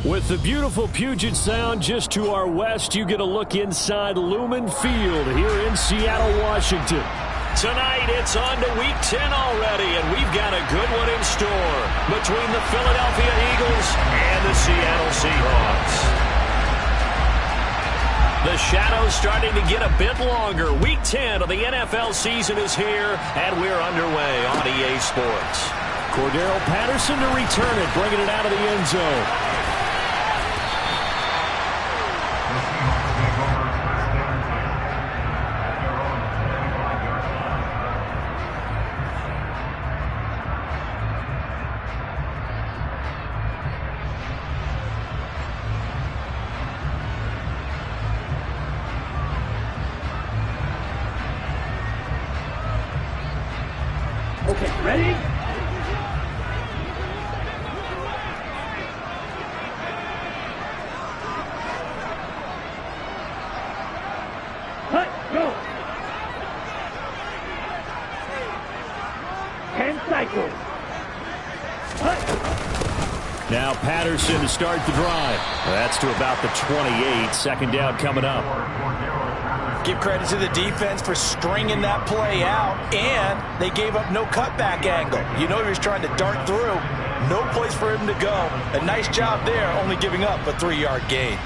With the beautiful Puget Sound just to our west, you get a look inside Lumen Field here in Seattle, Washington. Tonight, it's on to Week 10 already, and we've got a good one in store between the Philadelphia Eagles and the Seattle Seahawks. The shadow's starting to get a bit longer. Week 10 of the NFL season is here, and we're underway on EA Sports. Cordero Patterson to return it, bringing it out of the end zone. Okay, ready? Hut, go! 10 cycles. Hut. Now Patterson to start the drive. That's to about the 28. Second down coming up. Give credit to the defense for stringing that play out, and they gave up no cutback angle. You know he was trying to dart through. No place for him to go. A nice job there, only giving up a 3-yard gain.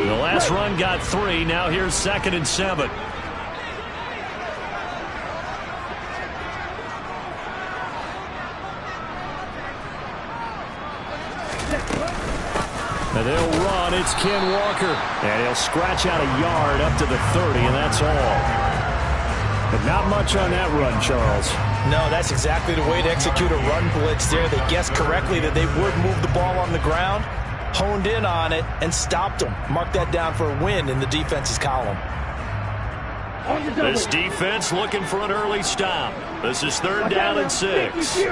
The last run got 3. Now here's 2nd and 7. And they'll run. It's Ken Walker. And he'll scratch out a yard up to the 30, and that's all. But not much on that run, Charles. No, that's exactly the way to execute a run blitz there. They guessed correctly that they would move the ball on the ground, honed in on it, and stopped them. Mark that down for a win in the defense's column. This defense looking for an early stop. This is 3rd down and 6.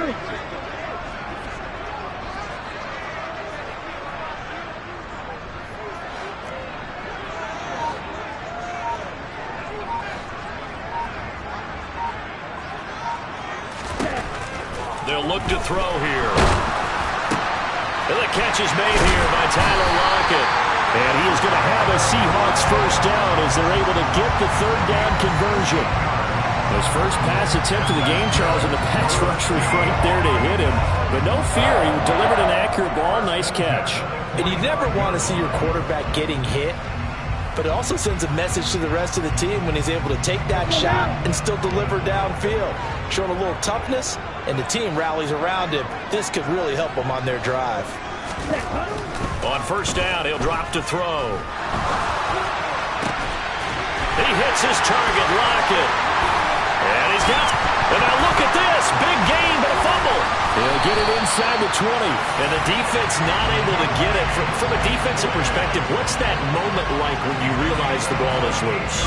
They'll look to throw here. And the catch is made here by Tyler Lockett. And he is going to have a Seahawks first down as they're able to get the 3rd down conversion. His first pass attempt of the game, Charles, and the pass rush was right there to hit him. But no fear, he delivered an accurate ball. Nice catch. And you never want to see your quarterback getting hit, but it also sends a message to the rest of the team when he's able to take that shot and still deliver downfield. Showing a little toughness, and the team rallies around him. This could really help them on their drive. On first down, he'll drop to throw. He hits his target, Lockett. And he's got... And now look at this. Big gain, but a fumble. He'll get it inside the 20. And the defense not able to get it. From a defensive perspective, what's that moment like when you realize the ball is loose?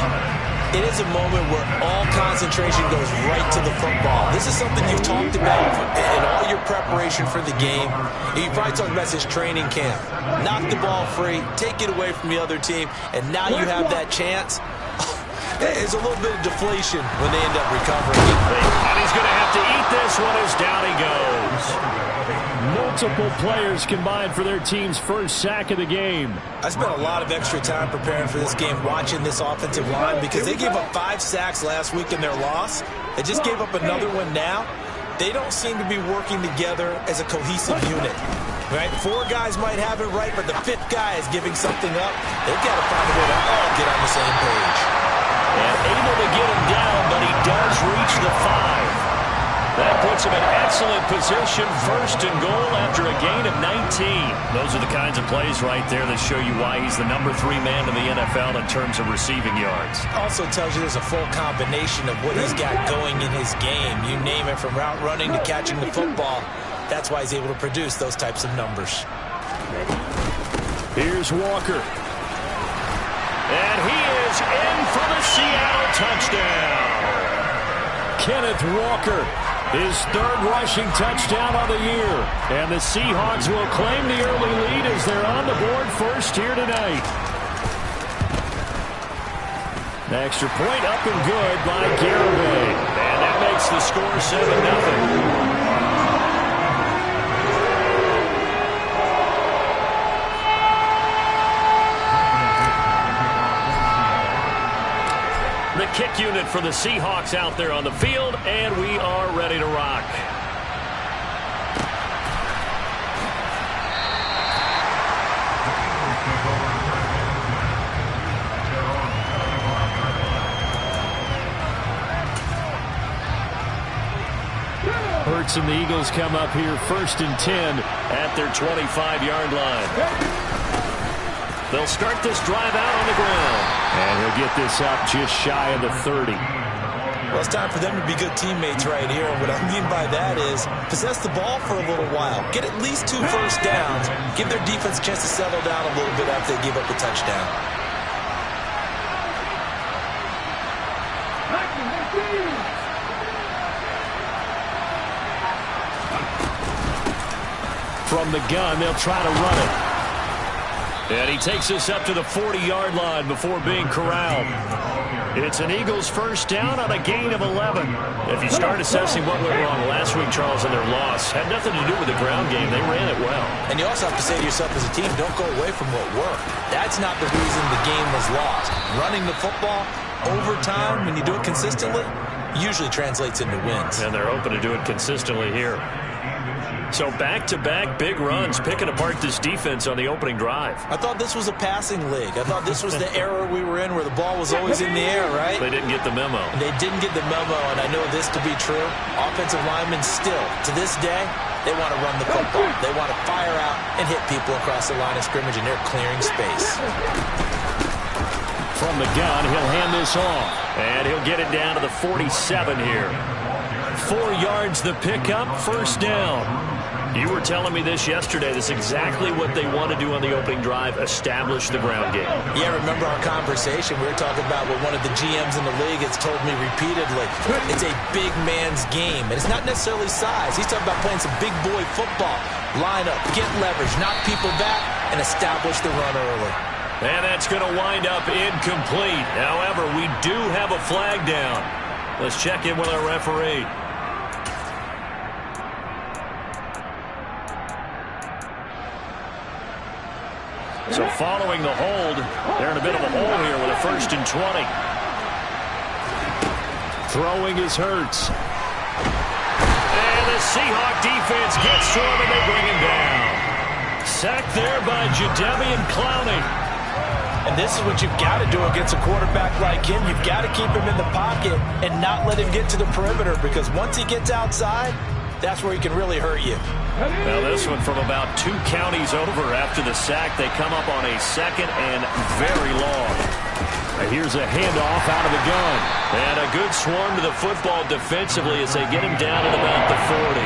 It is a moment where all concentration goes right to the football. This is something you've talked about in all your preparation for the game. You probably talked about this training camp. Knock the ball free, take it away from the other team, and now you have that chance. There's a little bit of deflation when they end up recovering it. And he's going to have to eat this one as down he goes. Multiple players combined for their team's first sack of the game. I spent a lot of extra time preparing for this game, watching this offensive line, because they gave up 5 sacks last week in their loss. They just gave up another one now. They don't seem to be working together as a cohesive unit. Right? 4 guys might have it right, but the 5th guy is giving something up. They've got to find a way to all get on the same page. And able to get him down, but he does reach the 5. That puts him in excellent position, 1st and goal after a gain of 19. Those are the kinds of plays right there that show you why he's the number 3 man in the NFL in terms of receiving yards. Also tells you there's a full combination of what he's got going in his game. You name it, from route running to catching the football. That's why he's able to produce those types of numbers. Here's Walker. And he is in for the Seattle touchdown. Kenneth Walker, his 3rd rushing touchdown of the year. And the Seahawks will claim the early lead as they're on the board first here tonight. The extra point up and good by Garibay. And that makes makes the score 7-0. The kick unit for the Seahawks out there on the field, and we are ready to rock. Hurts and the Eagles come up here 1st and 10 at their 25-yard line. They'll start this drive out on the ground. And he'll get this up just shy of the 30. Well, it's time for them to be good teammates right here. What I mean by that is possess the ball for a little while. Get at least 2 first downs. Give their defense a chance to settle down a little bit after they give up a touchdown. From the gun, they'll try to run it. And he takes us up to the 40-yard line before being corralled. It's an Eagles first down on a gain of 11. If you start assessing what went wrong last week, Charles, in their loss, had nothing to do with the ground game. They ran it well. And you also have to say to yourself as a team, don't go away from what worked. That's not the reason the game was lost. Running the football over time, when you do it consistently, usually translates into wins. And they're hoping to do it consistently here. So back-to-back big runs, picking apart this defense on the opening drive. I thought this was a passing league. I thought this was the era we were in where the ball was always in the air, right? They didn't get the memo. They didn't get the memo, and I know this to be true. Offensive linemen still, to this day, they want to run the football. They want to fire out and hit people across the line of scrimmage, and they're clearing space. From the gun, he'll hand this off. And he'll get it down to the 47 here. 4 yards the pickup, first down. You were telling me this yesterday. This is exactly what they want to do on the opening drive, establish the ground game. Yeah, remember our conversation? We were talking about what one of the GMs in the league has told me repeatedly. It's a big man's game, and it's not necessarily size. He's talking about playing some big boy football. Line up, get leverage, knock people back, and establish the run early. And that's going to wind up incomplete. However, we do have a flag down. Let's check in with our referee. So following the hold, they're in a bit of a hole here with a 1st and 20. Throwing is Hurts. And the Seahawk defense gets to him and they bring him down. Sacked there by Jadeveon Clowney. And this is what you've got to do against a quarterback like him. You've got to keep him in the pocket and not let him get to the perimeter, because once he gets outside, that's where he can really hurt you. Now this one from about 2 counties over after the sack. They come up on a 2nd and very long. And here's a handoff out of the gun. And a good swarm to the football defensively as they get him down at about the 40.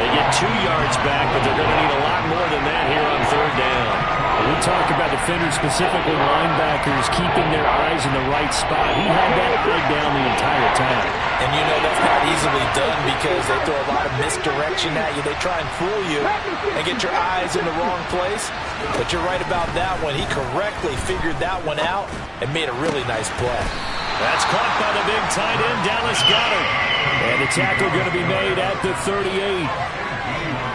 They get 2 yards back, but they're going to need a lot more than that here on 3rd down. We talk about defenders, specifically linebackers, keeping their eyes in the right spot. He had that leg down the entire time. And you know that's not easily done because they throw a lot of misdirection at you. They try and fool you and get your eyes in the wrong place. But you're right about that one. He correctly figured that one out and made a really nice play. That's caught by the big tight end, Dallas Goedert. And the tackle going to be made at the 38.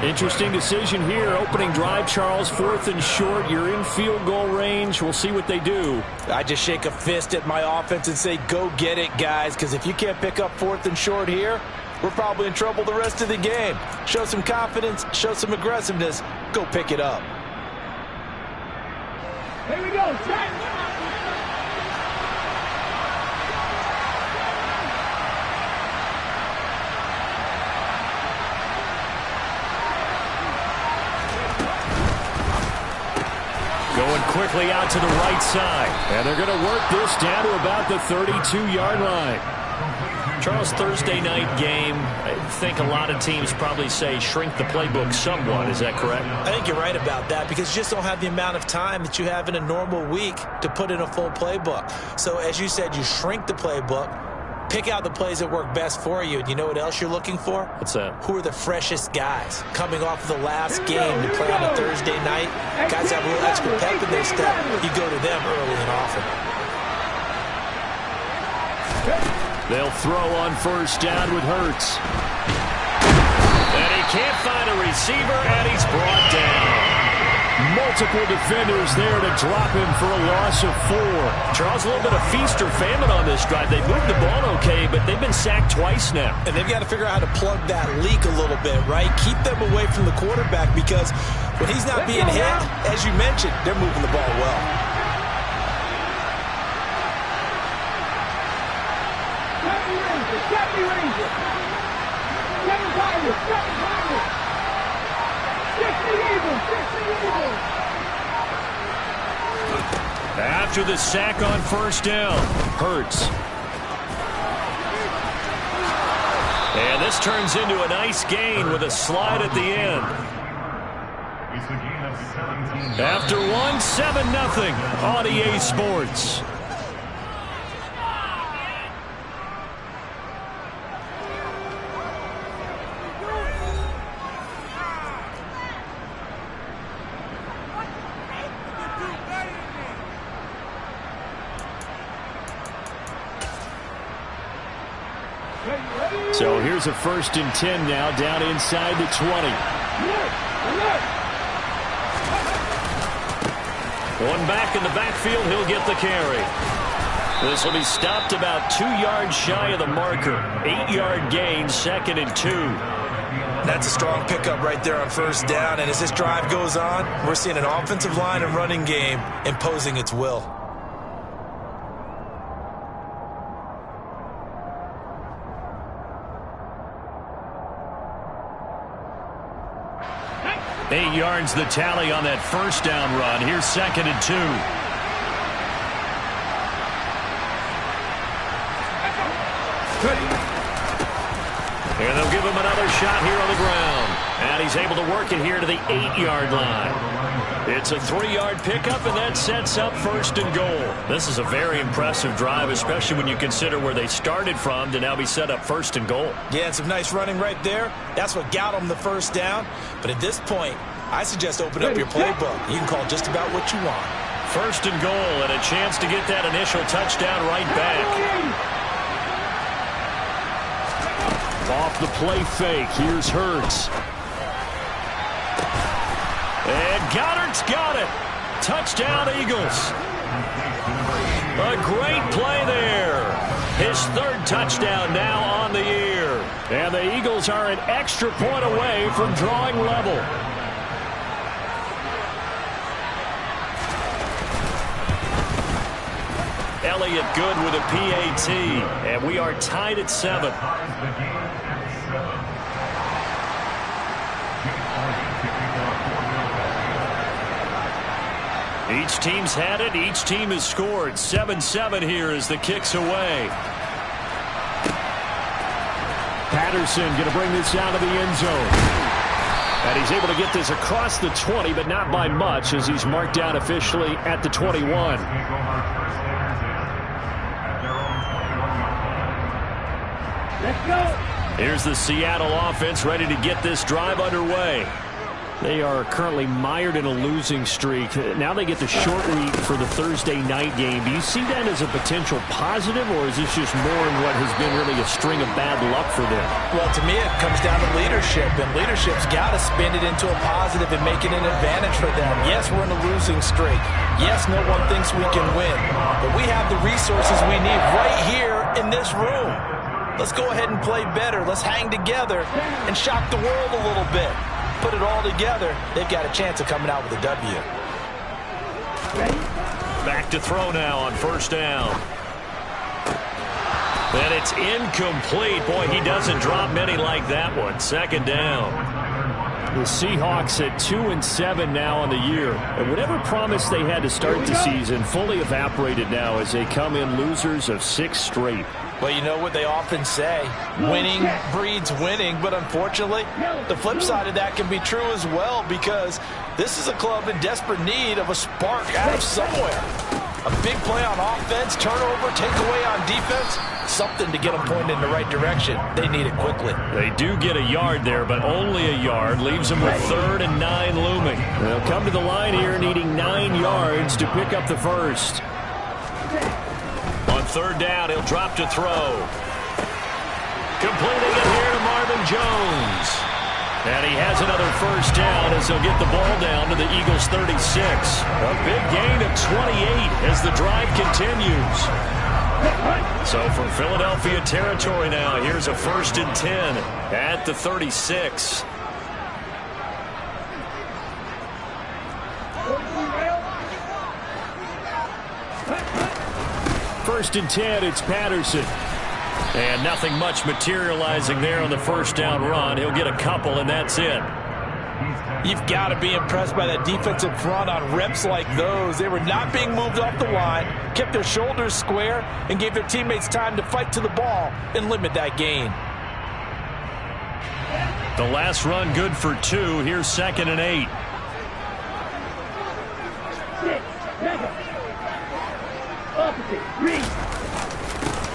Interesting decision here. Opening drive, Charles, 4th and short. You're in field goal range. We'll see what they do. I just shake a fist at my offense and say, go get it, guys, because if you can't pick up 4th and short here, we're probably in trouble the rest of the game. Show some confidence, show some aggressiveness, go pick it up. Here we go, check. Going quickly out to the right side. And they're going to work this down to about the 32-yard line. Charles, Thursday night game, I think a lot of teams probably say shrink the playbook somewhat. Is that correct? I think you're right about that because you just don't have the amount of time that you have in a normal week to put in a full playbook. So as you said, you shrink the playbook, pick out the plays that work best for you. And you know what else you're looking for? What's that? Who are the freshest guys coming off of the last game to play on a Thursday night? Guys have a little extra pep in their step. You go to them early and often. They'll throw on first down with Hurts. And he can't find a receiver, and he's brought down. Multiple defenders there to drop him for a loss of 4. Charles, a little bit of feast or famine on this drive. They moved the ball okay, but they've been sacked twice now. And they've got to figure out how to plug that leak a little bit, right? Keep them away from the quarterback because when he's not being hit, as you mentioned, they're moving the ball well. After the sack on first down, Hurts. And this turns into a nice gain with a slide at the end. After one, 7-0 on EA Sports. So here's a 1st and 10 now, down inside the 20. One back in the backfield, he'll get the carry. This will be stopped about 2 yards shy of the marker. 8-yard gain, 2nd and 2. That's a strong pickup right there on first down, and as this drive goes on, we're seeing an offensive line and running game imposing its will. Eight yards the tally on that first down run. Here's 2nd and 2. And they'll give him another shot here on the ground. And he's able to work it here to the 8-yard line. It's a 3-yard pickup, and that sets up 1st and goal. This is a very impressive drive, especially when you consider where they started from to now be set up 1st and goal. Yeah, and some nice running right there. That's what got them the first down. But at this point, I suggest open up your playbook. You can call just about what you want. 1st and goal, and a chance to get that initial touchdown right back. Off the play fake, here's Hurts. And Goddard's got it. Touchdown, Eagles. A great play there. His 3rd touchdown now on the year. And the Eagles are an extra point away from drawing level. Elliott good with a PAT. And we are tied at 7. Each team's had it. Each team has scored. 7-7 here as the kick's away. Patterson going to bring this out of the end zone. And he's able to get this across the 20, but not by much as he's marked down officially at the 21. Let's go. Here's the Seattle offense ready to get this drive underway. They are currently mired in a losing streak. Now they get the short week for the Thursday night game. Do you see that as a potential positive, or is this just more in what has been really a string of bad luck for them? Well, to me, it comes down to leadership, and leadership's got to spin it into a positive and make it an advantage for them. Yes, we're in a losing streak. Yes, no one thinks we can win, but we have the resources we need right here in this room. Let's go ahead and play better. Let's hang together and shock the world a little bit. Put it all together, they've got a chance of coming out with a W. Back to throw now on first down. And it's incomplete. Boy, he doesn't drop many like that one. 2nd down. The Seahawks at 2-7 now on the year. And whatever promise they had to start the season fully evaporated now as they come in losers of 6 straight. Well, you know what they often say, winning breeds winning, but unfortunately, the flip side of that can be true as well because this is a club in desperate need of a spark out of somewhere. A big play on offense, turnover, takeaway on defense, something to get them pointed in the right direction. They need it quickly. They do get a yard there, but only a yard. Leaves them with 3rd and 9 looming. They'll come to the line here needing 9 yards to pick up the first. On 3rd down, he'll drop to throw. Completing it here to Marvin Jones. And he has another first down as he'll get the ball down to the Eagles' 36. A big gain of 28 as the drive continues. So from Philadelphia territory now, here's a 1st and 10 at the 36. First and 10, it's Patterson. And nothing much materializing there on the first down run. He'll get a couple, and that's it. You've got to be impressed by that defensive front on reps like those. They were not being moved off the line, kept their shoulders square, and gave their teammates time to fight to the ball and limit that gain. The last run good for 2. Here's 2nd and 8.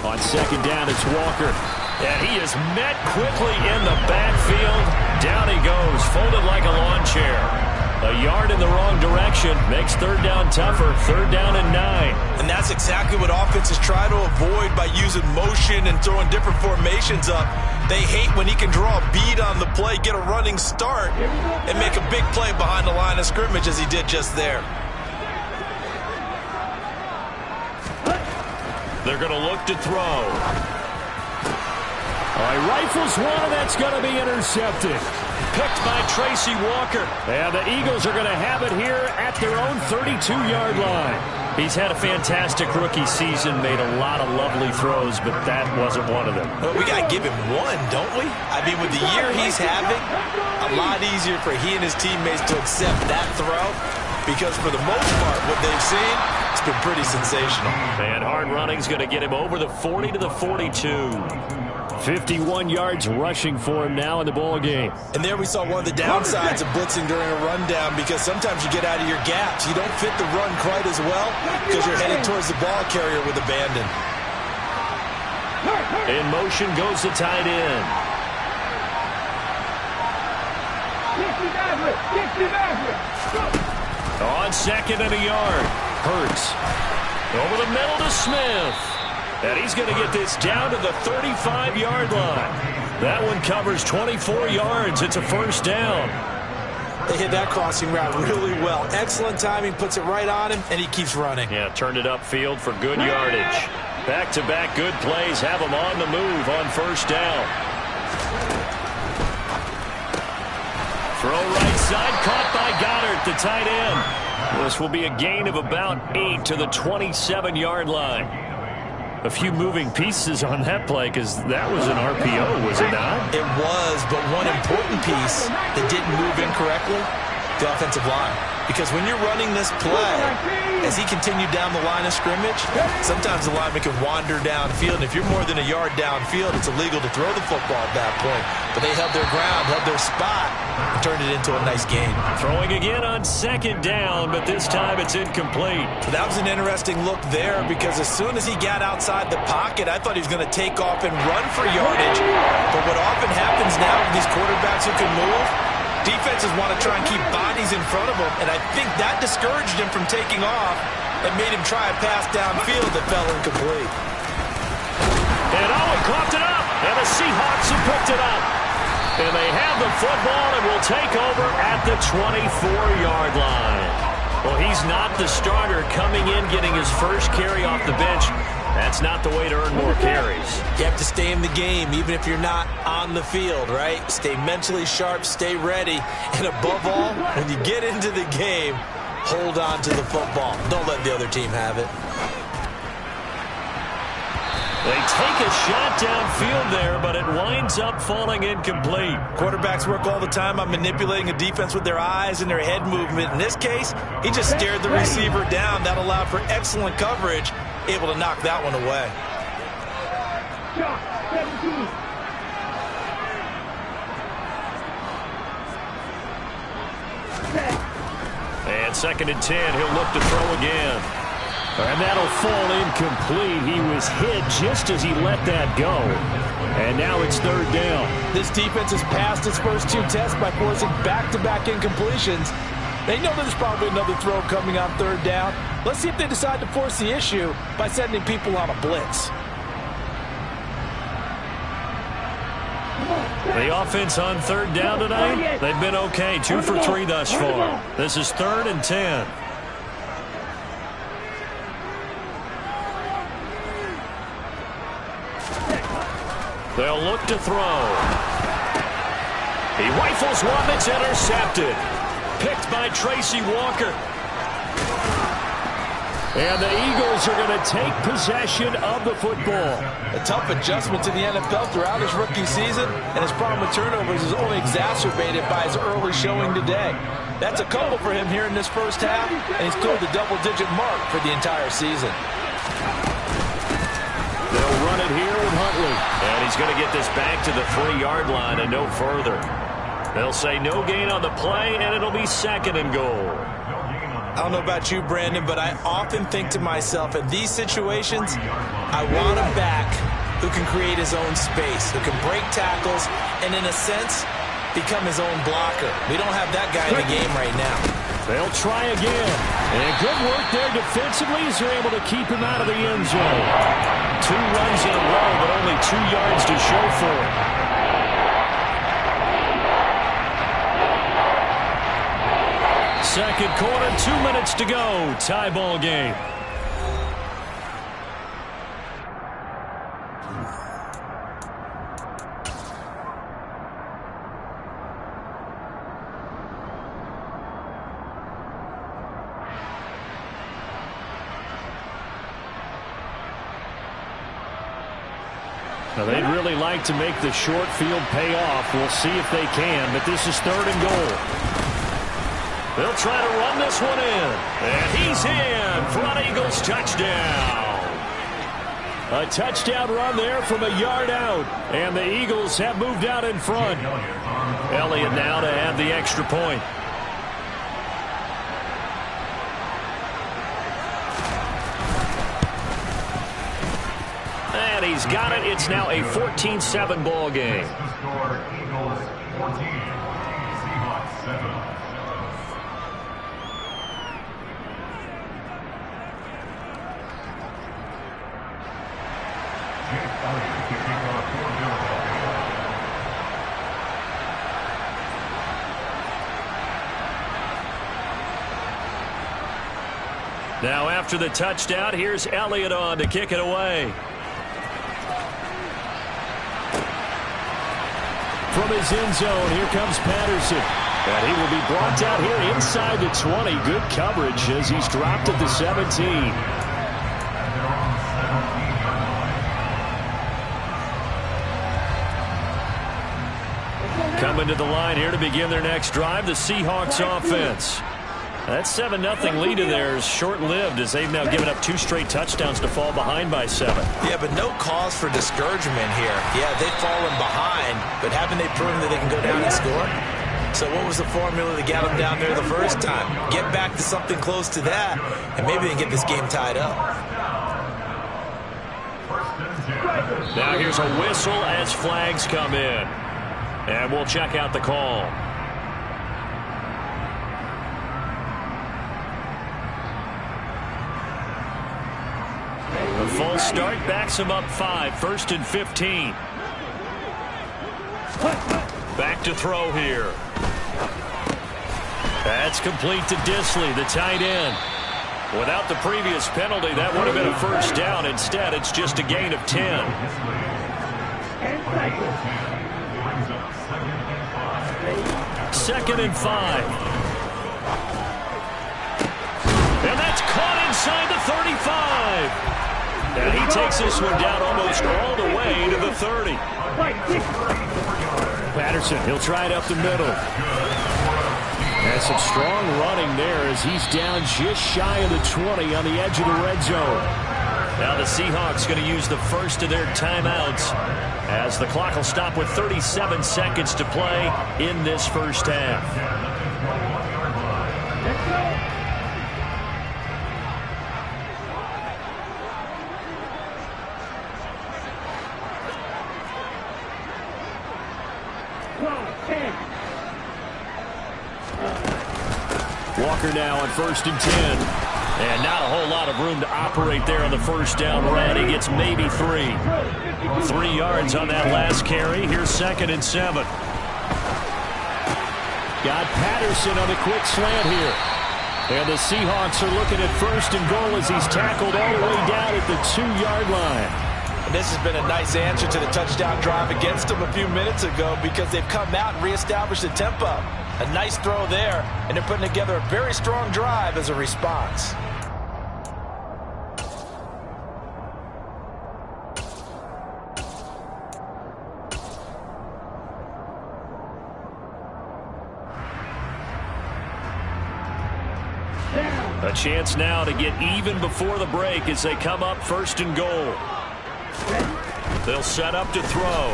On 2nd down, it's Walker. And he is met quickly in the backfield. Down he goes, folded like a lawn chair. A yard in the wrong direction makes 3rd down tougher. 3rd down and 9. And that's exactly what offenses try to avoid by using motion and throwing different formations up. They hate when he can draw a bead on the play, get a running start, and make a big play behind the line of scrimmage as he did just there. They're going to look to throw. He rifles one, and that's going to be intercepted. Picked by Tracy Walker. And the Eagles are going to have it here at their own 32-yard line. He's had a fantastic rookie season, made a lot of lovely throws, but that wasn't one of them. Well, we got to give him one, don't we? I mean, with the year he's having, a lot easier for he and his teammates to accept that throw, because for the most part, what they've seen, it's been pretty sensational. And hard running's going to get him over the 40 to the 42. 51 yards rushing for him now in the ball game. And there we saw one of the downsides of blitzing during a rundown, because sometimes you get out of your gaps. You don't fit the run quite as well because you're headed towards the ball carrier with abandon. In motion goes the tight end. On 2nd and a yard. Hurts. Over the middle to Smith. And he's going to get this down to the 35-yard line. That one covers 24 yards. It's a 1st down. They hit that crossing route really well. Excellent timing, puts it right on him, and he keeps running. Yeah, turned it upfield for good yardage. Back-to-back good plays have him on the move on 1st down. Throw right side, caught by Goddard, the tight end. This will be a gain of about 8 to the 27-yard line. A few moving pieces on that play, because that was an RPO, was it not? It was, but one important piece that didn't move incorrectly, the offensive line. Because when you're running this play, as he continued down the line of scrimmage, sometimes the lineman can wander downfield. And if you're more than a yard downfield, it's illegal to throw the football at that point. But they held their ground, held their spot, and turned it into a nice game. Throwing again on 2nd down, but this time it's incomplete. So that was an interesting look there, because as soon as he got outside the pocket, I thought he was going to take off and run for yardage. But what often happens now with these quarterbacks who can move, defenses want to try and keep bodies in front of him, and I think that discouraged him from taking off and made him try a pass downfield that fell incomplete. And Owen coughed it up, and the Seahawks have picked it up. And they have the football and will take over at the 24-yard line. Well, he's not the starter coming in, getting his first carry off the bench. That's not the way to earn more carries. You have to stay in the game, even if you're not on the field, right? Stay mentally sharp, stay ready, and above all, when you get into the game, hold on to the football. Don't let the other team have it. They take a shot downfield there, but it winds up falling incomplete. Quarterbacks work all the time on manipulating a defense with their eyes and their head movement. In this case, he just stared the receiver down. That allowed for excellent coverage, able to knock that one away. And 2nd and 10, he'll look to throw again. And that'll fall incomplete. He was hit just as he let that go. And now it's 3rd down. This defense has passed its first 2 tests by forcing back-to-back incompletions. They know there's probably another throw coming on 3rd down. Let's see if they decide to force the issue by sending people on a blitz. The offense on third down tonight, they've been okay. 2 for 3 thus far. This is 3rd and 10. They'll look to throw. He rifles one that's intercepted. Picked by Tracy Walker. And the Eagles are going to take possession of the football. A tough adjustment to the NFL throughout his rookie season, and his problem with turnovers is only exacerbated by his early showing today. That's a couple for him here in this first half, and he's cleared the double-digit mark for the entire season. They'll run it here with Huntley. And he's going to get this back to the 3-yard line and no further. They'll say no gain on the play, and it'll be 2nd and goal. I don't know about you, Brandon, but I often think to myself, in these situations, I want a back who can create his own space, who can break tackles, and in a sense, become his own blocker. We don't have that guy in the game right now. They'll try again. And good work there defensively as they're able to keep him out of the end zone. 2 runs in a row, but only 2 yards to show for it. Second quarter, 2 minutes to go. Tie ball game. Now, they'd really like to make the short field pay off. We'll see if they can, but this is 3rd and goal. They'll try to run this one in. And he's in. Front Eagles touchdown. A touchdown run there from a yard out. And the Eagles have moved out in front. Elliott now to add the extra point. And he's got it. It's now a 14-7 ball game. Eagles 14, Seahawks 7. Now after the touchdown, here's Elliott on to kick it away. From his end zone, here comes Patterson. And he will be brought down here inside the 20. Good coverage as he's dropped at the 17. Coming to the line here to begin their next drive, the Seahawks offense. That 7-0 lead of theirs short-lived as they've now given up 2 straight touchdowns to fall behind by 7. Yeah, but no cause for discouragement here. Yeah, they've fallen behind, but haven't they proven that they can go down and score? So what was the formula that got them down there the first time? Get back to something close to that, and maybe they can get this game tied up. Now here's a whistle as flags come in. And we'll check out the call. The full start backs him up 5, 1st and 15. Back to throw here. That's complete to Disley, the tight end. Without the previous penalty, that would have been a first down. Instead, it's just a gain of 10. Second and 5. And that's caught inside the 35. And he takes this one down almost all the way to the 30. Patterson, he'll try it up the middle. Has some strong running there as he's down just shy of the 20 on the edge of the red zone. Now the Seahawks going to use the first of their timeouts as the clock will stop with 37 seconds to play in this first half. Walker now on 1st and 10. And not a whole lot of room to operate there on the first down run. He gets maybe 3. 3 yards on that last carry. Here's 2nd and 7. Got Patterson on a quick slant here. And the Seahawks are looking at 1st and goal as he's tackled all the way down at the 2-yard line. And this has been a nice answer to the touchdown drive against them a few minutes ago because they've come out and reestablished the tempo. A nice throw there, and they're putting together a very strong drive as a response. A chance now to get even before the break as they come up 1st and goal. They'll set up to throw.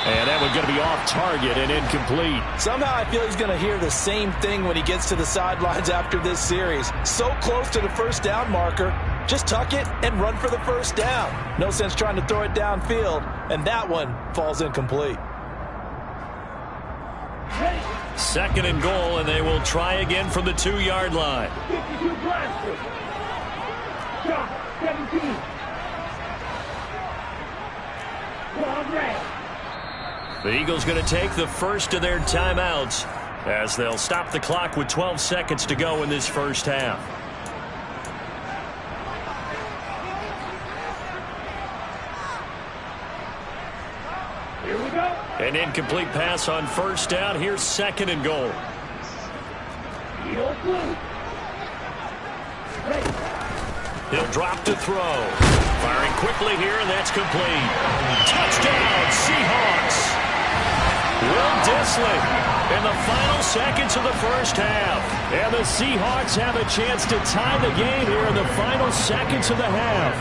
And that one's going to be off target and incomplete. Somehow I feel he's going to hear the same thing when he gets to the sidelines after this series. So close to the first down marker. Just tuck it and run for the first down. No sense trying to throw it downfield. And that one falls incomplete. 2nd and goal, and they will try again from the 2-yard line. 52 blasters. Shot 17. Ball red. The Eagles going to take the first of their timeouts as they'll stop the clock with 12 seconds to go in this first half. Here we go. An incomplete pass on 1st down. Here's 2nd and goal. He'll drop to throw. Firing quickly here, and that's complete. Touchdown, Seahawks. Will Dissly in the final seconds of the first half. And the Seahawks have a chance to tie the game here in the final seconds of the half.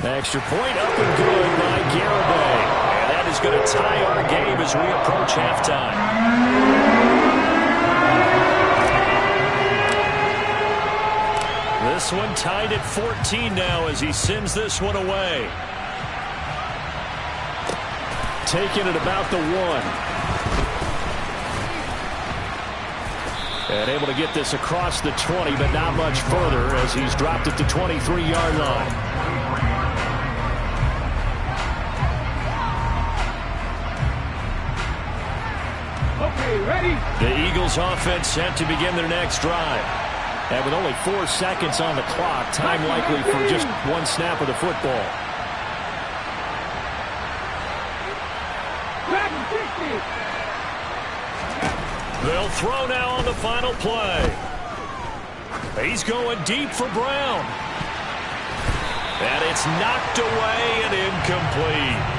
Extra point up and good by Garibay. And that is going to tie our game as we approach halftime. This one tied at 14 now as he sends this one away. Taking it about the 1. And able to get this across the 20, but not much further as he's dropped at the 23-yard line. Ready? The Eagles offense set to begin their next drive. And with only 4 seconds on the clock, time likely for just 1 snap of the football. They'll throw now on the final play. He's going deep for Brown. And it's knocked away and incomplete.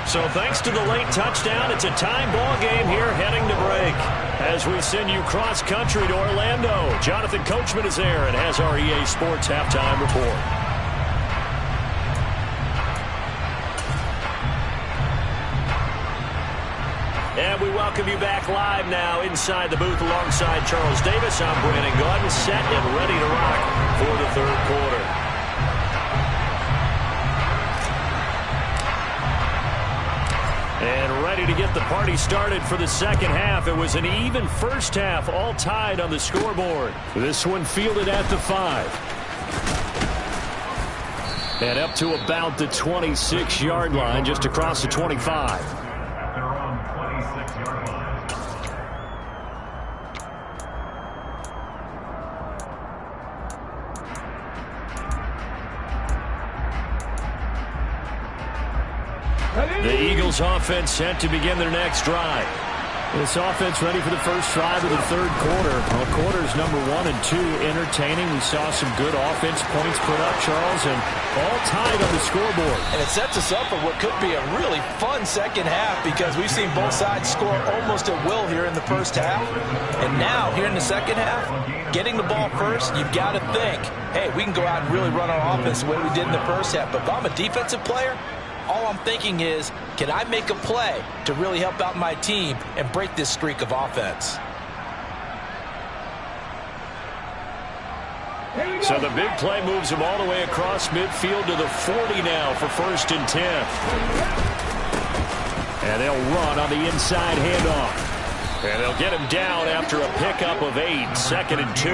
So thanks to the late touchdown, it's a time ball game here heading to break. As we send you cross-country to Orlando, Jonathan Coachman is there and has our EA Sports halftime report. And we welcome you back live now inside the booth alongside Charles Davis. I'm Brandon Gaudin, set and ready to rock for the third quarter. And ready to get the party started for the second half. It was an even first half, all tied on the scoreboard. This one fielded at the 5. And up to about the 26-yard line, just across the 25. At their own 26-yard line. The Eagles offense set to begin their next drive. This offense ready for the first drive of the third quarter. Well, quarters number 1 and 2 entertaining. We saw some good offense points put up, Charles, and all tied on the scoreboard. And it sets us up for what could be a really fun second half because we've seen both sides score almost at will here in the first half. And now, here in the second half, getting the ball first, you've got to think, hey, we can go out and really run our offense the way we did in the first half. But if I'm a defensive player, all I'm thinking is, can I make a play to really help out my team and break this streak of offense? So the big play moves him all the way across midfield to the 40 now for 1st and 10. And they'll run on the inside handoff. And they'll get him down after a pickup of 8, 2nd and 2.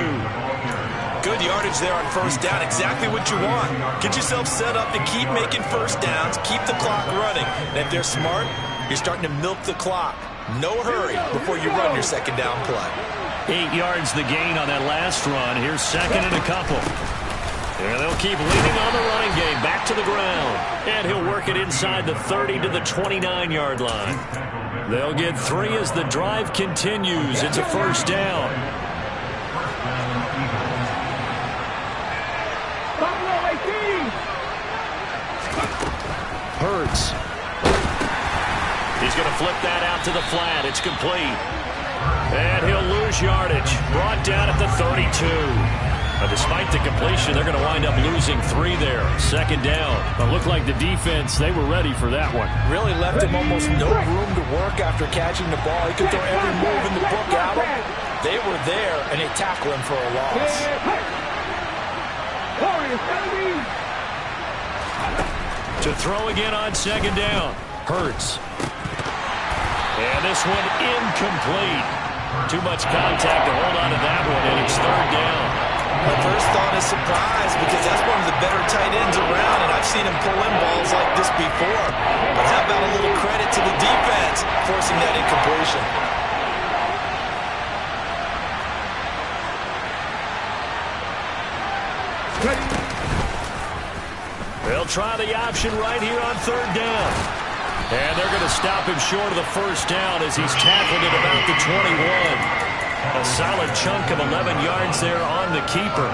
Good yardage there on first down. Exactly what you want. Get yourself set up to keep making first downs, keep the clock running. And if they're smart, you're starting to milk the clock. No hurry before you run your second down play. 8 yards the gain on that last run. Here's 2nd and a couple. And they'll keep leaning on the running game. Back to the ground. And he'll work it inside the 30 to the 29-yard line. They'll get 3 as the drive continues. It's a first down. Hurts. He's going to flip that out to the flat. It's complete. And he'll lose yardage. Brought down at the 32. Despite the completion, they're going to wind up losing 3 there. 2nd down. It looked like the defense, they were ready for that one. Really left him almost no room to work after catching the ball. He could throw every move in the book at him. They were there, and they tackled him for a loss. To throw again on 2nd down. Hurts. And this one incomplete. Too much contact to hold on to that one, and it's 3rd down. My first thought is surprise, because that's one of the better tight ends around, and I've seen him pull in balls like this before. But how about a little credit to the defense forcing that incompletion? They'll try the option right here on 3rd down. And they're going to stop him short of the first down as he's tackled at about the 21. A solid chunk of 11 yards there on the keeper.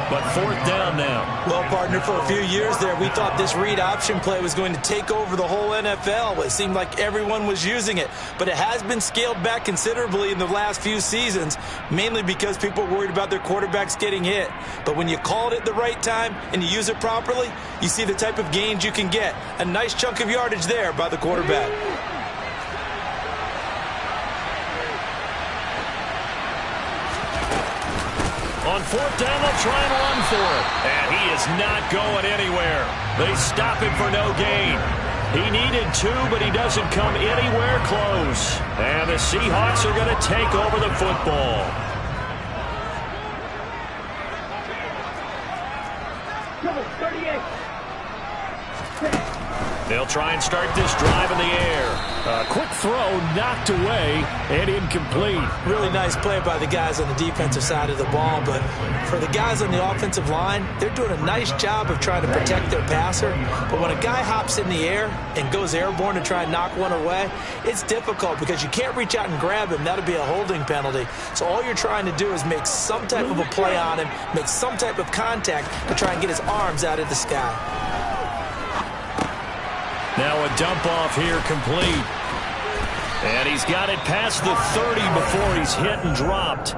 But 4th down now. Well, partner, for a few years there, we thought this read option play was going to take over the whole NFL. It seemed like everyone was using it. But it has been scaled back considerably in the last few seasons, mainly because people are worried about their quarterbacks getting hit. But when you call it at the right time and you use it properly, you see the type of gains you can get. A nice chunk of yardage there by the quarterback. On 4th down, they'll try and run for it. And he is not going anywhere. They stop him for no gain. He needed 2, but he doesn't come anywhere close. And the Seahawks are going to take over the football. They'll try and start this drive in the air. A quick throw knocked away and incomplete. Really nice play by the guys on the defensive side of the ball, but for the guys on the offensive line, they're doing a nice job of trying to protect their passer. But when a guy hops in the air and goes airborne to try and knock one away, it's difficult because you can't reach out and grab him. That'll be a holding penalty. So all you're trying to do is make some type of a play on him, make some type of contact to try and get his arms out of the sky. Now a dump off here complete. And he's got it past the 30 before he's hit and dropped.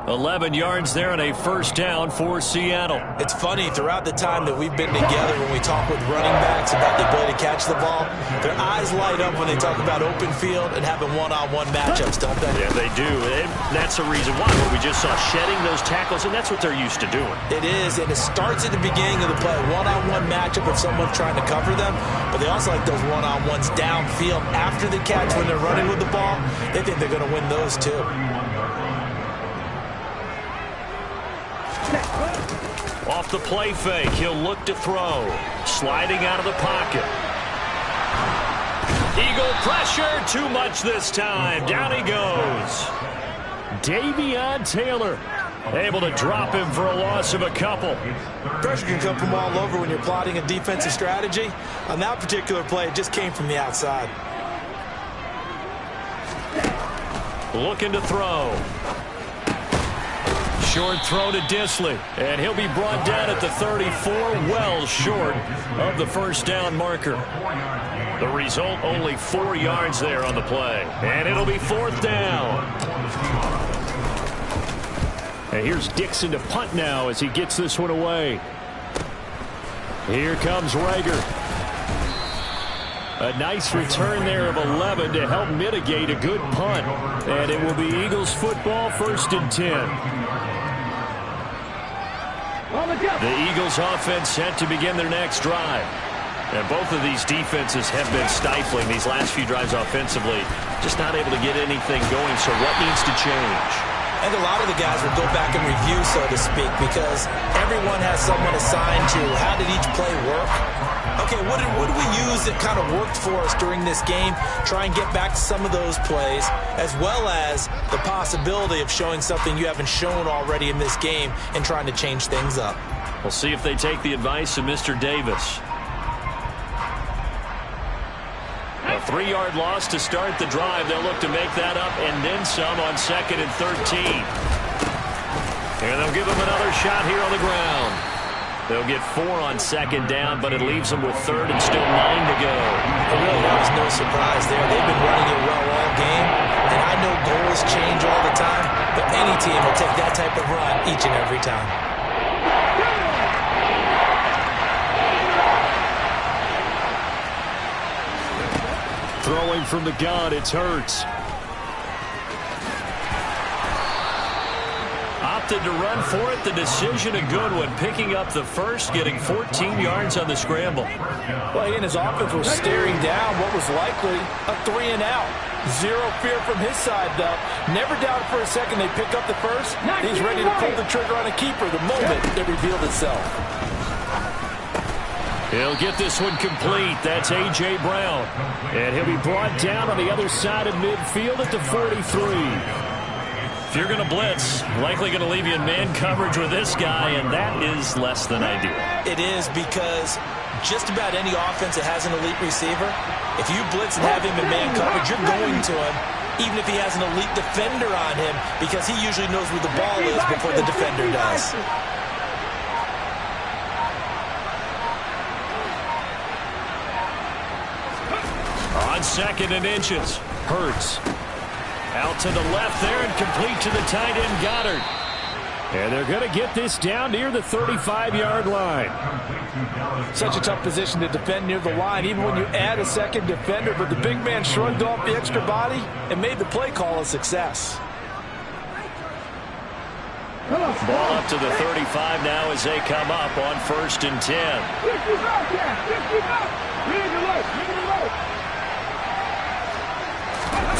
11 yards there and a first down for Seattle. It's funny, throughout the time that we've been together, when we talk with running backs about the ability to catch the ball, their eyes light up when they talk about open field and having one-on-one matchups, don't they? Yeah, they do. And that's the reason why. We just saw shedding those tackles, and that's what they're used to doing. It is, and it starts at the beginning of the play. One-on-one matchup if someone's trying to cover them, but they also like those one-on-ones downfield after the catch when they're running with the ball. They think they're going to win those too. Off the play fake, he'll look to throw. Sliding out of the pocket. Eagle pressure, too much this time. Down he goes. Davion Taylor able to drop him for a loss of a couple. Pressure can come from all over when you're plotting a defensive strategy. On that particular play, it just came from the outside. Looking to throw. Short throw to Dissly, and he'll be brought down at the 34, well short of the first down marker. The result, only 4 yards there on the play, and it'll be 4th down. And here's Dixon to punt now as he gets this one away. Here comes Rager. A nice return there of 11 to help mitigate a good punt. And it will be Eagles football, 1st and 10. The Eagles offense set to begin their next drive. And both of these defenses have been stifling these last few drives offensively. Just not able to get anything going, so what needs to change? I think a lot of the guys will go back and review, so to speak, because everyone has someone assigned to how did each play work. Okay, what did we use that kind of worked for us during this game? Try and get back to some of those plays, as well as the possibility of showing something you haven't shown already in this game and trying to change things up. We'll see if they take the advice of Mr. Davis. A 3-yard loss to start the drive. They'll look to make that up and then some on 2nd and 13. And they'll give them another shot here on the ground. They'll get 4 on 2nd down, but it leaves them with 3rd and still 9 to go. Really, there was no surprise there. They've been running it well all game, and I know goals change all the time, but any team will take that type of run each and every time. Throwing from the gun, it's Hurts. Opted to run for it. The decision a good one. Picking up the first, getting 14 yards on the scramble. Well, he and his offense was staring down what was likely a 3-and-out. Zero fear from his side, though. Never doubted for a second they pick up the first. He's ready to pull the trigger on a keeper the moment it revealed itself. He'll get this one complete. That's A.J. Brown. And he'll be brought down on the other side of midfield at the 43. If you're going to blitz, likely going to leave you in man coverage with this guy, and that is less than ideal. It is, because just about any offense that has an elite receiver, if you blitz and have him in man coverage, you're going to him, even if he has an elite defender on him, because he usually knows where the ball is before the defender does. On 2nd and inches, Hurts. Out to the left there and complete to the tight end, Goddard. And they're going to get this down near the 35-yard line. Such a tough position to defend near the line, even when you add a second defender, but the big man shrugged off the extra body and made the play call a success. Ball up to the 35 now as they come up on 1st and 10.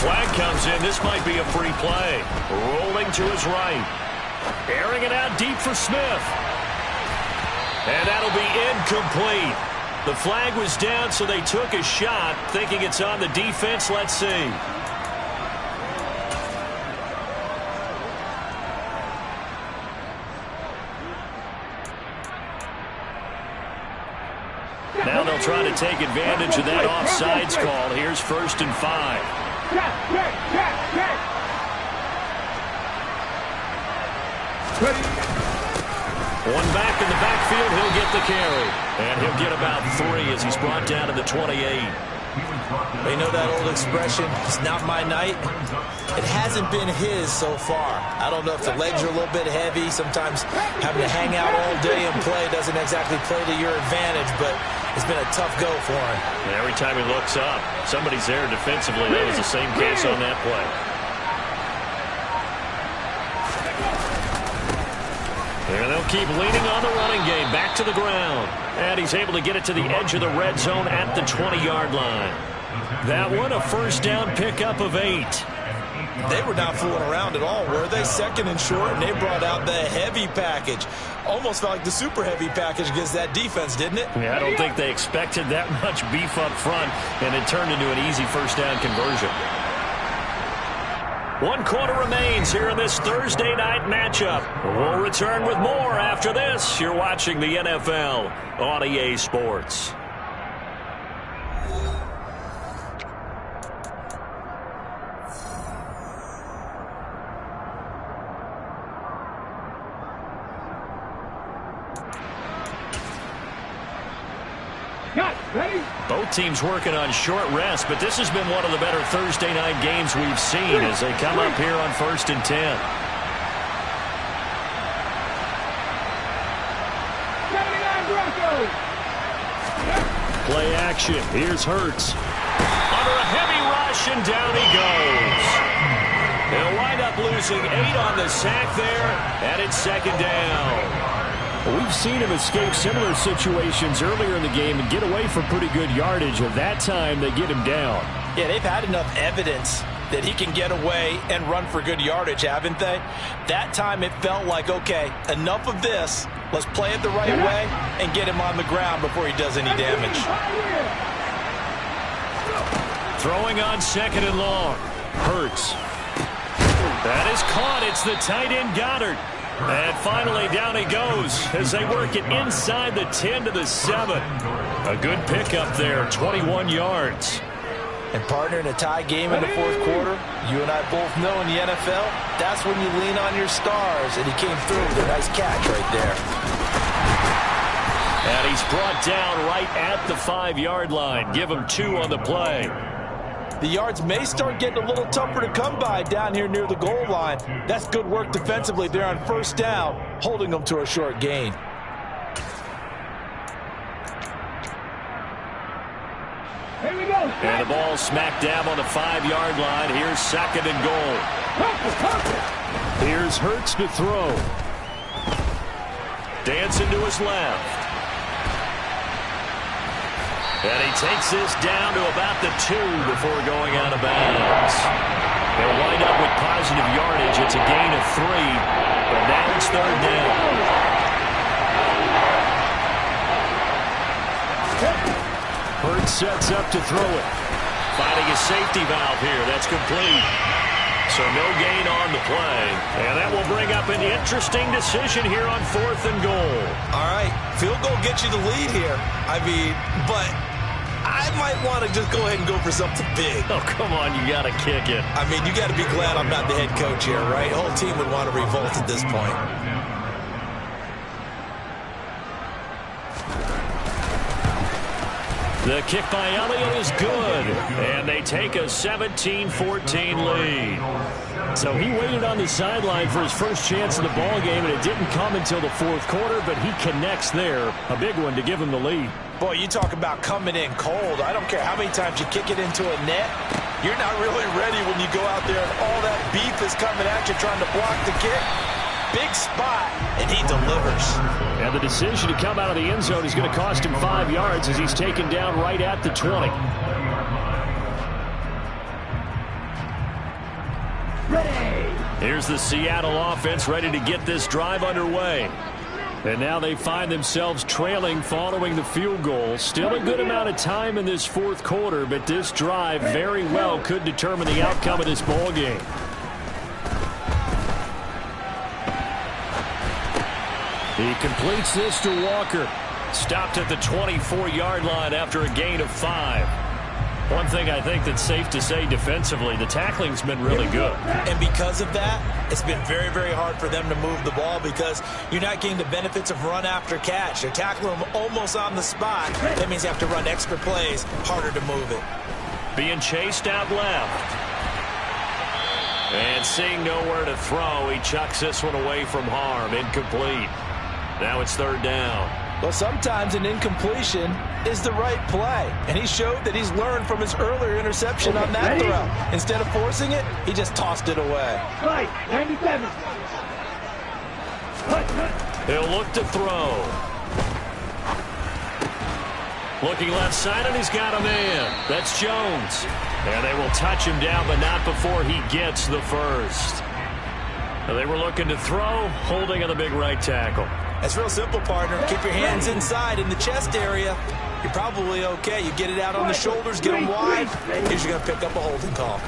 Flag comes in. This might be a free play. Rolling to his right. Airing it out deep for Smith. And that'll be incomplete. The flag was down, so they took a shot, thinking it's on the defense. Let's see. Now they'll try to take advantage of that offsides call. Here's 1st and 5. One back in the backfield, he'll get the carry. And he'll get about 3 as he's brought down to the 28. You know that old expression, it's not my night? It hasn't been his so far. I don't know if the legs are a little bit heavy. Sometimes having to hang out all day and play doesn't exactly play to your advantage, but it's been a tough go for him. And every time he looks up, somebody's there defensively. That was the same case on that play. And they'll keep leaning on the running game. Back to the ground. And he's able to get it to the edge of the red zone at the 20-yard line. That one, a 1st down pickup of 8. They were not fooling around at all, were they? 2nd and short, and they brought out the heavy package. Almost felt like the super heavy package against that defense, didn't it? Yeah, I don't think they expected that much beef up front, and it turned into an easy 1st down conversion. 1 quarter remains here in this Thursday night matchup. We'll return with more after this. You're watching the NFL on EA Sports. Both teams working on short rest, but this has been one of the better Thursday night games we've seen as they come up here on 1st and 10. Play action. Here's Hurts. Under a heavy rush, and down he goes. They'll wind up losing 8 on the sack there, and it's 2nd down. Well, we've seen him escape similar situations earlier in the game and get away from pretty good yardage. At that time, they get him down. Yeah, they've had enough evidence that he can get away and run for good yardage, haven't they? That time it felt like, okay, enough of this. Let's play it the right way and get him on the ground before he does any damage. Throwing on 2nd and long. Hurts. That is caught. It's the tight end Goddard. And finally down he goes as they work it inside the 10 to the 7. A good pickup there, 21 yards. And partner, in a tie game in the fourth quarter, you and I both know in the NFL, that's when you lean on your stars, and he came through with a nice catch right there. And he's brought down right at the 5-yard line. Give him 2 on the play. The yards may start getting a little tougher to come by down here near the goal line. That's good work defensively there on 1st down, holding them to a short gain. Here we go. And the ball smack dab on the 5-yard line. Here's 2nd and goal. Here's Hurts to throw. Dancing to his left. And he takes this down to about the 2 before going out of bounds. They'll wind up with positive yardage. It's a gain of 3. But now it's 3rd down. Hurts sets up to throw it. Finding a safety valve here. That's complete. So no gain on the play. And that will bring up an interesting decision here on 4th and goal. All right, field goal gets you the lead here. I mean, but I might want to just go ahead and go for something big. Oh, come on, you got to kick it. I mean, you got to be glad I'm not the head coach here, right? The whole team would want to revolt at this point. The kick by Elliott is good, and they take a 17-14 lead. So he waited on the sideline for his first chance in the ball game, and it didn't come until the 4th quarter, but he connects there. A big one to give him the lead. Boy, you talk about coming in cold. I don't care how many times you kick it into a net. You're not really ready when you go out there and all that beef is coming at you trying to block the kick. Big spot, and he delivers. And the decision to come out of the end zone is going to cost him 5 yards as he's taken down right at the 20. Ready. Here's the Seattle offense ready to get this drive underway. And now they find themselves trailing following the field goal. Still a good amount of time in this 4th quarter, but this drive very well could determine the outcome of this ball game. He completes this to Walker. Stopped at the 24-yard line after a gain of 5. One thing I think that's safe to say defensively, the tackling's been really good. And because of that, it's been very, very hard for them to move the ball because you're not getting the benefits of run after catch. They're tackling them almost on the spot. That means you have to run extra plays, harder to move it. Being chased out left. And seeing nowhere to throw, he chucks this one away from harm. Incomplete. Now it's 3rd down. Well, sometimes an incompletion is the right play. And he showed that he's learned from his earlier interception on that throw. Instead of forcing it, he just tossed it away. Right, 97. He'll look to throw. Looking left side, and he's got a man. That's Jones. And they will touch him down, but not before he gets the first. And they were looking to throw, holding on the big right tackle. It's real simple, partner. Keep your hands inside in the chest area. You're probably okay. You get it out on the shoulders, get them wide. Here's you're going to pick up a holding call.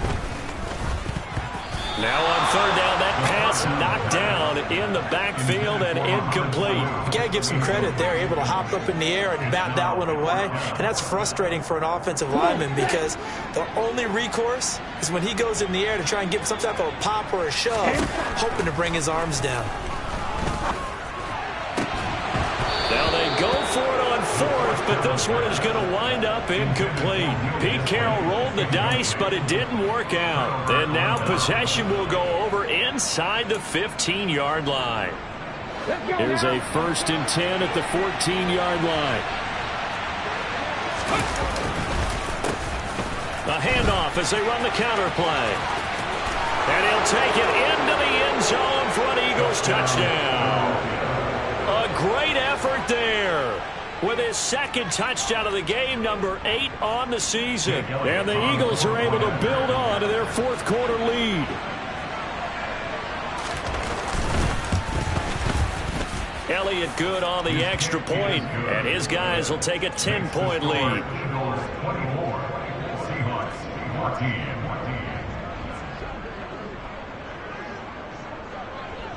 Now on 3rd down, that pass knocked down in the backfield and incomplete. You got to give some credit there. Able to hop up in the air and bat that one away. And that's frustrating for an offensive lineman because the only recourse is when he goes in the air to try and get some type of a pop or a shove, hoping to bring his arms down. Now they go for it on 4th, but this one is going to wind up incomplete. Pete Carroll rolled the dice, but it didn't work out. And now possession will go over inside the 15-yard line. Here's a 1st and 10 at the 14-yard line. A handoff as they run the counter play. And he'll take it into the end zone for an Eagles touchdown. A great effort there. With his second touchdown of the game, number 8 on the season. And the Eagles are able to build on to their fourth quarter lead. Elliott good on the extra point, and his guys will take a 10-point lead. Eagles 24, Seahawks 14.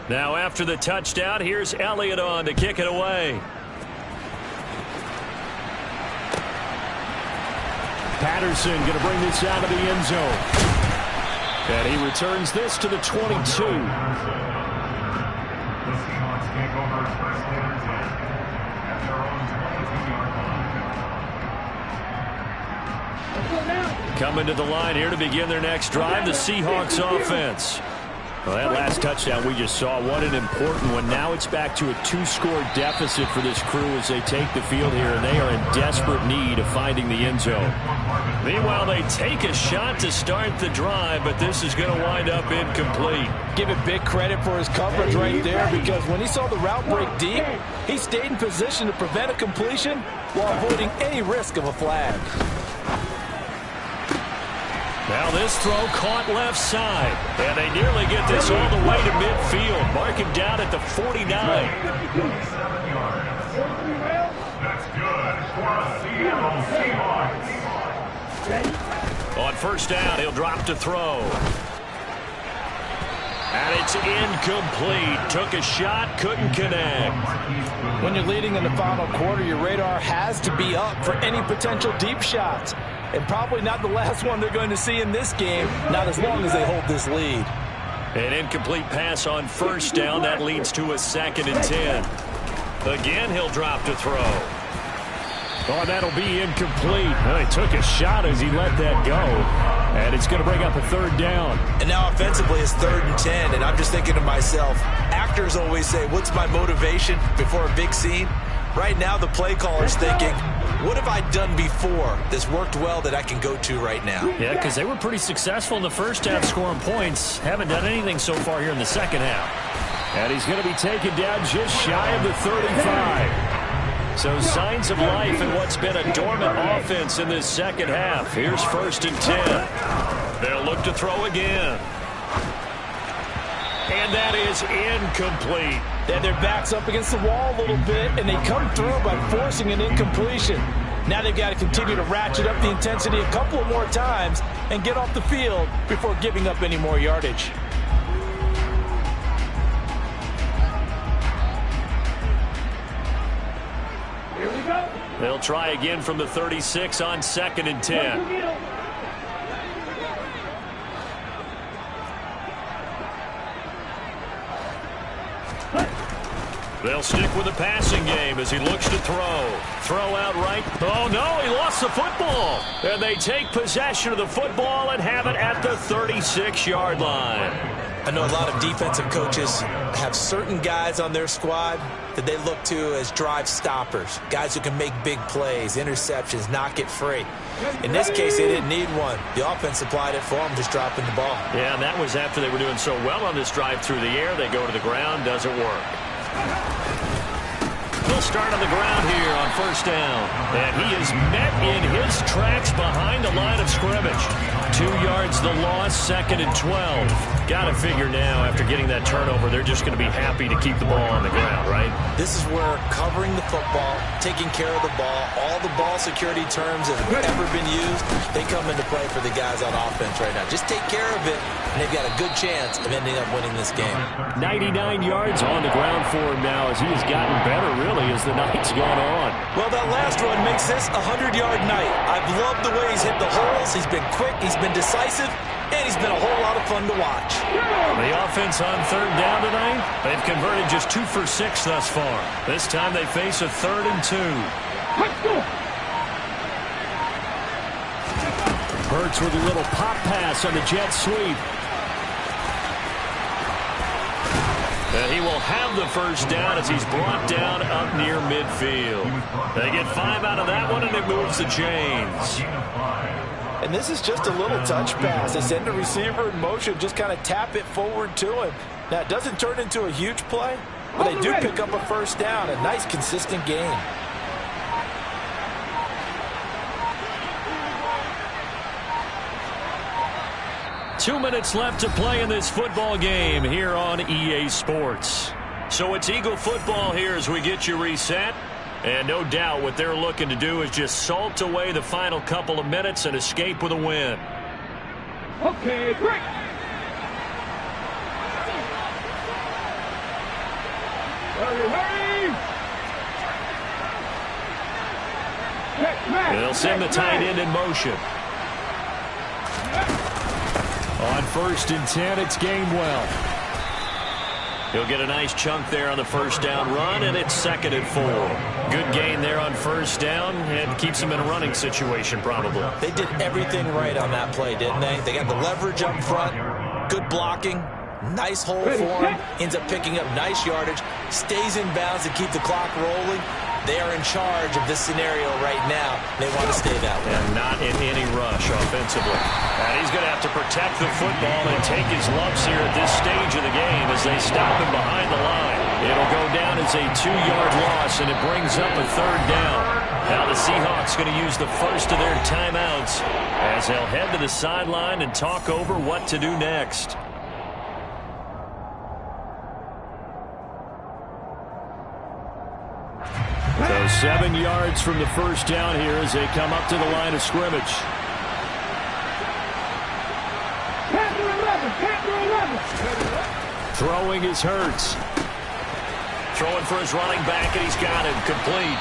Now after the touchdown, here's Elliott on to kick it away. Patterson going to bring this out of the end zone. And he returns this to the 22. The Seahawks take over first and 10 at their own 22-yard line. Coming to the line here to begin their next drive, the Seahawks offense. Well, that last touchdown we just saw, what an important one. Now it's back to a 2-score deficit for this crew as they take the field here, and they are in desperate need of finding the end zone. Meanwhile, they take a shot to start the drive, but this is going to wind up incomplete. Give it big credit for his coverage right there, because when he saw the route break deep, he stayed in position to prevent a completion while avoiding any risk of a flag. Now this throw caught left side, and they nearly get this all the way to midfield. Mark him down at the 49. 47 yards. That's good for a Seattle Seahawks. On first down, he'll drop to throw. And it's incomplete. Took a shot, couldn't connect. When you're leading in the final quarter, your radar has to be up for any potential deep shots. And probably not the last one they're going to see in this game, not as long as they hold this lead. An incomplete pass on first down. That leads to a 2nd and 10. Again, he'll drop to throw. Oh, that'll be incomplete. Well, he took a shot as he let that go. And it's going to bring up a 3rd down. And now offensively it's 3rd and 10. And I'm just thinking to myself, actors always say, what's my motivation before a big scene? Right now the play caller's thinking, what have I done before that's worked well that I can go to right now? Yeah, because they were pretty successful in the first half scoring points. Haven't done anything so far here in the second half. And he's going to be taken down just shy of the 35. So signs of life in what's been a dormant offense in this second half. Here's 1st and 10. They'll look to throw again. And that is incomplete. And their back's up against the wall a little bit, and they come through by forcing an incompletion. Now they've got to continue to ratchet up the intensity a couple of more times and get off the field before giving up any more yardage. Here we go. They'll try again from the 36 on 2nd and 10. They'll stick with the passing game as he looks to throw. Throw out right. Oh, no, he lost the football. And they take possession of the football and have it at the 36-yard line. I know a lot of defensive coaches have certain guys on their squad that they look to as drive stoppers, guys who can make big plays, interceptions, knock it free. In this case, they didn't need one. The offense supplied it for them, just dropping the ball. Yeah, and that was after they were doing so well on this drive through the air. They go to the ground, doesn't work. They'll start on the ground here on first down. And he is met in his tracks behind the line of scrimmage. 2 yards the loss, 2nd and 12. Got to figure now, after getting that turnover, they're just going to be happy to keep the ball on the ground, right? This is where covering the football, taking care of the ball, all the ball security terms that have ever been used, they come into play for the guys on offense right now. Just take care of it, and they've got a good chance of ending up winning this game. 99 yards on the ground for him now as he has gotten better, really, as the night's gone on. Well, that last run makes this a 100-yard night. I've loved the way he's hit the holes. He's been quick, he's been decisive, and he's been a whole lot of fun to watch. The offense on 3rd down tonight, they've converted just 2 for 6 thus far. This time they face a 3rd and 2. Let's go. Hurts with a little pop pass on the jet sweep. And he will have the first down as he's brought down up near midfield. They get 5 out of that one, and it moves the chains. And this is just a little touch pass. They send the receiver in motion, just kind of tap it forward to him. Now, it doesn't turn into a huge play, But they do pick up a first down. A nice, consistent game. Two minutes left to play in this football game here on EA Sports. So it's Eagle football here as we get you reset. And no doubt what they're looking to do is just salt away the final couple of minutes and escape with a win. Okay, great. Hurry, hurry. They'll send the tight end in motion. On 1st and 10, it's Gainwell. He'll get a nice chunk there on the first down run, and it's 2nd and 4. Good gain there on first down, and keeps him in a running situation probably. They did everything right on that play, didn't they? They got the leverage up front, good blocking, nice hole for him, ends up picking up nice yardage, stays in bounds to keep the clock rolling. They are in charge of this scenario right now. They want to stay that way. And not in any rush offensively. And he's going to have to protect the football and take his lumps here at this stage of the game as they stop him behind the line. It'll go down as a 2-yard loss, and it brings up a 3rd down. Now the Seahawks going to use the first of their timeouts as they'll head to the sideline and talk over what to do next. So 7 yards from the first down here as they come up to the line of scrimmage. Throwing is Hurts. Throwing for his running back, and he's got him complete.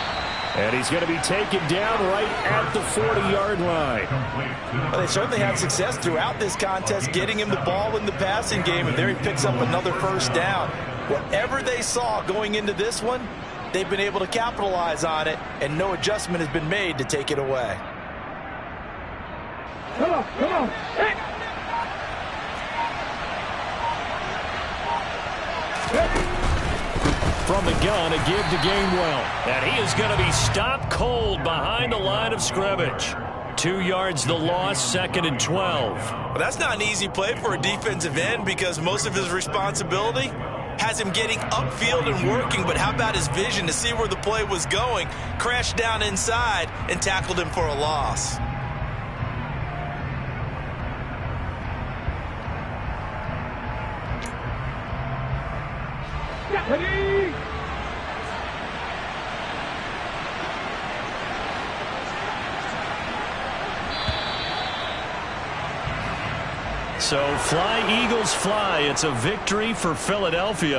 And he's going to be taken down right at the 40-yard line. Well, they certainly had success throughout this contest getting him the ball in the passing game, and there he picks up another first down. Whatever they saw going into this one, they've been able to capitalize on it, and no adjustment has been made to take it away. Come on, come on. Hey. From the gun, a give to Gainwell. And he is going to be stopped cold behind the line of scrimmage. 2 yards the loss, 2nd and 12. Well, that's not an easy play for a defensive end because most of his responsibility has him getting upfield and working, but how about his vision to see where the play was going, crashed down inside, and tackled him for a loss. Ready. So fly, Eagles, fly. It's a victory for Philadelphia.